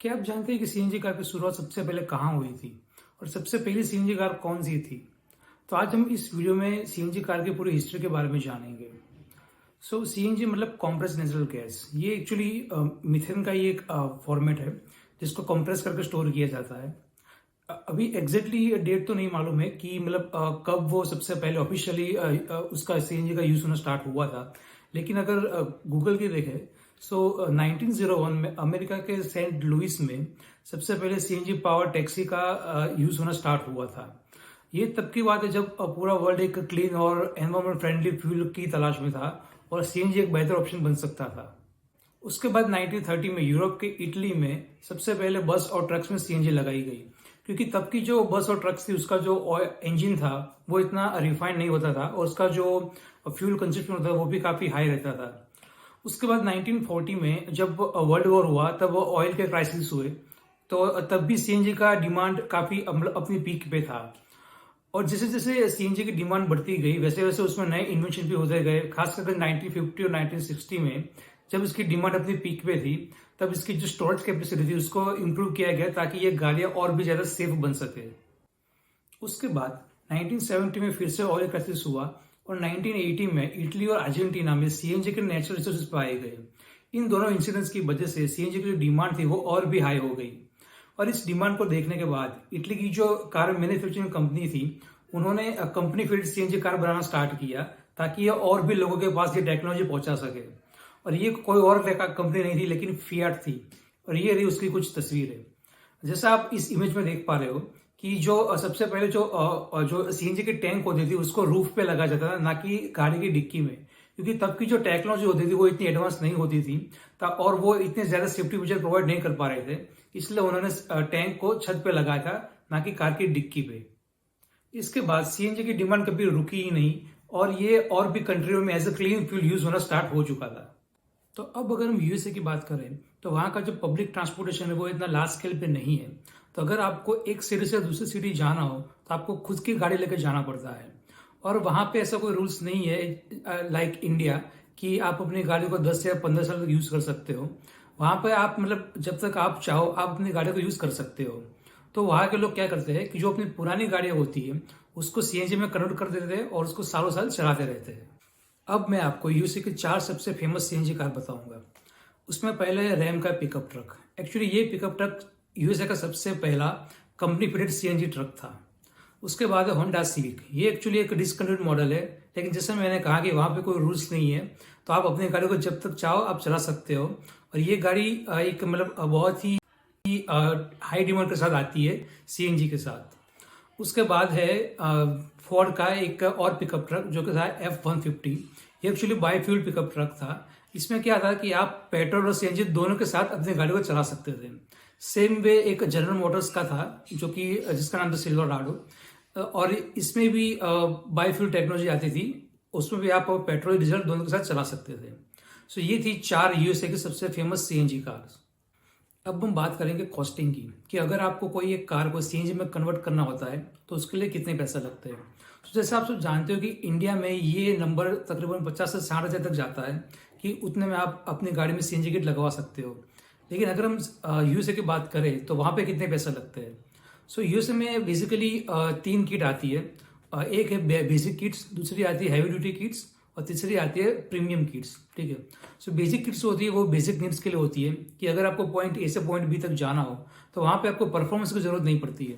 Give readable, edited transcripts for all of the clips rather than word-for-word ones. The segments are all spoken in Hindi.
क्या आप जानते हैं कि सीएनजी कार की शुरुआत सबसे पहले कहाँ हुई थी और सबसे पहली सीएनजी कार कौन सी थी? तो आज हम इस वीडियो में सीएनजी कार की पूरी हिस्ट्री के बारे में जानेंगे। सीएनजी मतलब कॉम्प्रेस नेचुरल गैस। ये एक्चुअली मीथेन का ही एक फॉर्मेट है जिसको कंप्रेस करके स्टोर किया जाता है। अभी एग्जैक्टली डेट तो नहीं मालूम है कि मतलब कब वो सबसे पहले ऑफिशियली उसका सीएनजी का यूज होना स्टार्ट हुआ था। लेकिन अगर गूगल की देखें 1901 में अमेरिका के सेंट लुइस में सबसे पहले सीएनजी पावर टैक्सी का यूज होना स्टार्ट हुआ था। ये तब की बात है जब पूरा वर्ल्ड एक क्लीन और एनवायरमेंट फ्रेंडली फ्यूल की तलाश में था और सीएनजी एक बेहतर ऑप्शन बन सकता था। उसके बाद 1930 में यूरोप के इटली में सबसे पहले बस और ट्रक्स में सीएनजी लगाई गई, क्योंकि तब की जो बस और ट्रक्स थी उसका जो इंजन था वो इतना रिफाइंड नहीं होता था और उसका जो फ्यूल कंजप्शन होता था वो भी काफी हाई रहता था। उसके बाद 1940 में जब वर्ल्ड वॉर हुआ तब ऑयल के क्राइसिस हुए, तो तब भी सीएनजी का डिमांड काफी अपनी पीक पे था। और जैसे जैसे सीएनजी की डिमांड बढ़ती गई वैसे वैसे उसमें नए इन्वेंशन भी होते गए। खासकर 1950 और 1960 में जब इसकी डिमांड अपनी पीक पे थी तब इसकी जो स्टोरेज कैपेसिटी थी उसको इम्प्रूव किया गया ताकि ये गाड़ियां और भी ज्यादा सेफ बन सके। उसके बाद 1970 में फिर से ऑयल क्राइसिस हुआ और 1980 में इटली और अर्जेंटीना में सीएनजी के नेचुरल रिसोर्सेज पाए गए। इन दोनों इंसिडेंट्स की वजह से सीएनजी की जो डिमांड थी वो और भी हाई हो गई। और इस डिमांड को देखने के बाद इटली की जो कार मैन्युफैक्चरिंग कंपनी थी उन्होंने कंपनी फील्ड सीएनजी कार बनाना स्टार्ट किया ताकि ये और भी लोगों के पास ये टेक्नोलॉजी पहुंचा सके। और ये कोई और कंपनी नहीं थी लेकिन फियाट थी। और ये रही उसकी कुछ तस्वीरें। जैसा आप इस इमेज में देख पा रहे हो कि जो सबसे पहले जो सीएनजी की टैंक होती थी उसको रूफ पे लगा जाता था, ना कि गाड़ी की डिक्की में, क्योंकि तब की जो टेक्नोलॉजी होती थी वो इतनी एडवांस नहीं होती थी और वो इतने ज्यादा सेफ्टी फीचर प्रोवाइड नहीं कर पा रहे थे। इसलिए उन्होंने टैंक को छत पे लगाया था, ना कि कार की डिक्की पे। इसके बाद सीएनजी की डिमांड कभी रुकी ही नहीं और ये और भी कंट्रियों में as a clean fuel use होना स्टार्ट हो चुका था। तो अब अगर हम यूएसए की बात करें तो वहां का जो पब्लिक ट्रांसपोर्टेशन है वो इतना लार्ज स्केल पे नहीं है। तो अगर आपको एक सिटी से दूसरी सिटी जाना हो तो आपको खुद की गाड़ी लेकर जाना पड़ता है। और वहां पे ऐसा कोई रूल्स नहीं है लाइक इंडिया कि आप अपनी गाड़ी को 10 या 15 साल तक यूज कर सकते हो। वहां पे आप मतलब जब तक आप चाहो आप अपनी गाड़ी को यूज कर सकते हो। तो वहां के लोग क्या करते हैं कि जो अपनी पुरानी गाड़ियां होती है उसको सीएनजी में कन्वर्ट कर देते हैं और उसको सालों साल चलाते रहते हैं। अब मैं आपको यूएसए के 4 सबसे फेमस सीएनजी कार बताऊंगा। उसमें पहले रैम का पिकअप ट्रक। एक्चुअली ये पिकअप ट्रक यूएसए का सबसे पहला कंपनी फिटेड सीएनजी ट्रक था। उसके बाद है होंडा सिविक। ये एक्चुअली एक डिसकंटिन्यूड मॉडल है, लेकिन जैसे मैंने कहा कि वहां पे कोई रूल्स नहीं है तो आप अपनी गाड़ी को जब तक चाहो आप चला सकते हो। और ये गाड़ी एक मतलब बहुत ही हाई डिमांड के साथ आती है सीएनजी के साथ। उसके बाद है फोर्ड का एक और पिकअप ट्रक जो कि था F-150। ये एक्चुअली बायोफ्यूल पिकअप ट्रक था। इसमें क्या था कि आप पेट्रोल और सीएनजी दोनों के साथ अपनी गाड़ी को चला सकते थे। सेम वे एक जनरल मोटर्स का था जो कि जिसका नाम था सिल्वरडो, और इसमें भी बायोफ्यूल टेक्नोलॉजी आती थी। उसमें भी आप पेट्रोल डीजल दोनों के साथ चला सकते थे। ये थी 4 यूएसए की सबसे फेमस सीएनजी कार्स। अब हम बात करेंगे कॉस्टिंग की कि अगर आपको कोई एक कार को सीएनजी में कन्वर्ट करना होता है तो उसके लिए कितने पैसा लगते हैं। जैसे आप सब जानते हो कि इंडिया में ये नंबर तकरीबन 50 से 60 हजार तक जाता है कि उतने में आप अपनी गाड़ी में सीएनजी किट लगवा सकते हो। लेकिन अगर हम यूएसए की बात करें तो वहां पे कितने पैसा लगते हैं। यूएसए में बेसिकली 3 किट आती है। एक है बेसिक किट्स, दूसरी आती है हैवी ड्यूटी किट्स और तीसरी आती है प्रीमियम किट्स। ठीक है। बेसिक किट्स होती है वो बेसिक नीड्स के लिए होती है कि अगर आपको पॉइंट ए से पॉइंट बी तक जाना हो तो वहां पे आपको परफॉर्मेंस की जरूरत नहीं पड़ती है,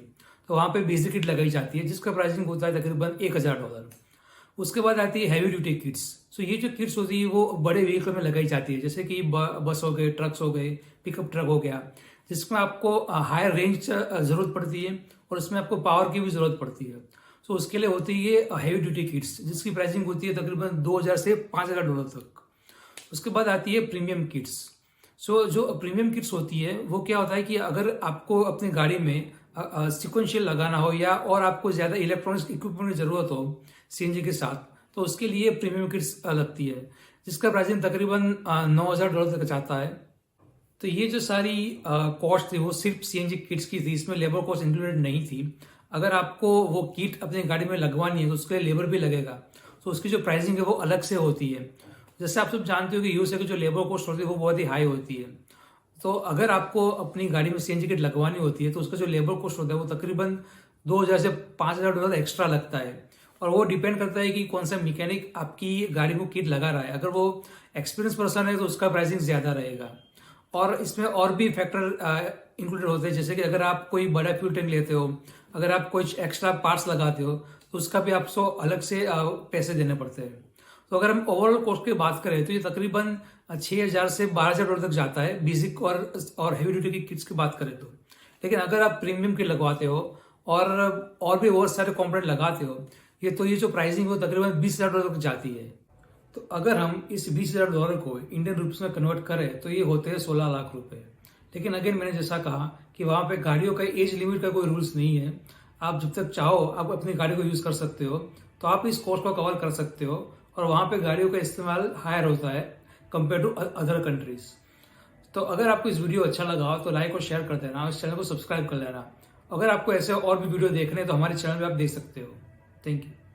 तो वहां पे बेसिक किट लगाई जाती है जिसका प्राइसिंग होता है तकरीबन $1000। उसके बाद आती है हैवी ड्यूटी किट्स। ये जो किट्स होती है वो बड़े व्हीकल में लगाई जाती है, जैसे कि बस हो गए, ट्रक्स हो गए, पिकअप ट्रक हो गया, जिसमें आपको हायर रेंज जरूरत पड़ती है और उसमें आपको पावर की भी जरूरत पड़ती है। उसके लिए होती है हैवी ड्यूटी किट्स जिसकी प्राइसिंग होती है तकरीबन $2000 से $5000 तक। उसके बाद आती है प्रीमियम किट्स। जो प्रीमियम किट्स होती है वो क्या होता है कि अगर आपको अपनी गाड़ी में सिक्वेंशियल लगाना हो या और आपको ज्यादा इलेक्ट्रॉनिक्स इक्विपमेंट की जरूरत हो सीएनजी के साथ, तो उसके लिए प्रीमियम किट्स लगती है जिसका प्राइसिंग तकरीबन $9000 तक जाता है। तो ये जो सारी कॉस्ट थी वो सिर्फ सीएनजी किट्स की थी, इसमें लेबर कॉस्ट इंक्लूडेड नहीं थी। अगर आपको वो किट अपनी गाड़ी में लगवानी है तो उसके लिए लेबर भी लगेगा, तो उसकी जो प्राइसिंग है वो अलग से होती है। जैसे आप सब जानते हो कि यूएसए की जो लेबर कॉस्ट होती है वो बहुत ही हाई होती है। तो अगर आपको अपनी गाड़ी में सीएनजी किट लगवानी होती है तो उसका जो लेबर कॉस्ट होता है वो तकरीबन 2000 से 5000 डॉलर एक्स्ट्रा लगता है। और वो डिपेंड करता है कि कौन सा मैकेनिक आपकी गाड़ी को किट लगा रहा है। अगर वो एक्सपीरियंस पर्सन है तो उसका प्राइसिंग ज़्यादा रहेगा। और इसमें और भी फैक्टर इंक्लूडेड होते हैं, जैसे कि अगर आप कोई बड़ा फ्यूल टैंक लेते हो, अगर आप कुछ एक्स्ट्रा पार्ट्स लगाते हो तो उसका भी आपको अलग से पैसे देने पड़ते हैं। तो अगर हम ओवरऑल कॉस्ट की बात करें तो ये तकरीबन 6000 से 12000 डॉलर तक जाता है बेसिक और हैवी ड्यूटी की किट्स की बात करें तो। लेकिन अगर आप प्रीमियम किट लगवाते हो और भी बहुत सारे कॉम्पोनेंट लगाते हो ये जो प्राइसिंग हो तकरीबन 20000 डॉलर तक जाती है। तो अगर हम इस 20000 डॉलर को इंडियन रुपीस में कन्वर्ट करें तो ये होते हैं 16 लाख रुपए। लेकिन अगेन मैंने जैसा कहा कि वहां पे गाड़ियों का एज लिमिट का कोई रूल्स नहीं है। आप जब तक चाहो आप अपनी गाड़ी को यूज कर सकते हो, तो आप इस कॉस्ट को कवर कर सकते हो। और वहां पे गाड़ियों का इस्तेमाल हायर होता है कंपेयर टू अदर कंट्रीज। तो अगर आपको इस वीडियो अच्छा लगा हो तो लाइक और शेयर कर देना और इस चैनल को सब्सक्राइब कर लेना। अगर आपको ऐसे और भी वीडियो देखने हैं तो हमारे चैनल पे आप देख सकते हो। Thank you.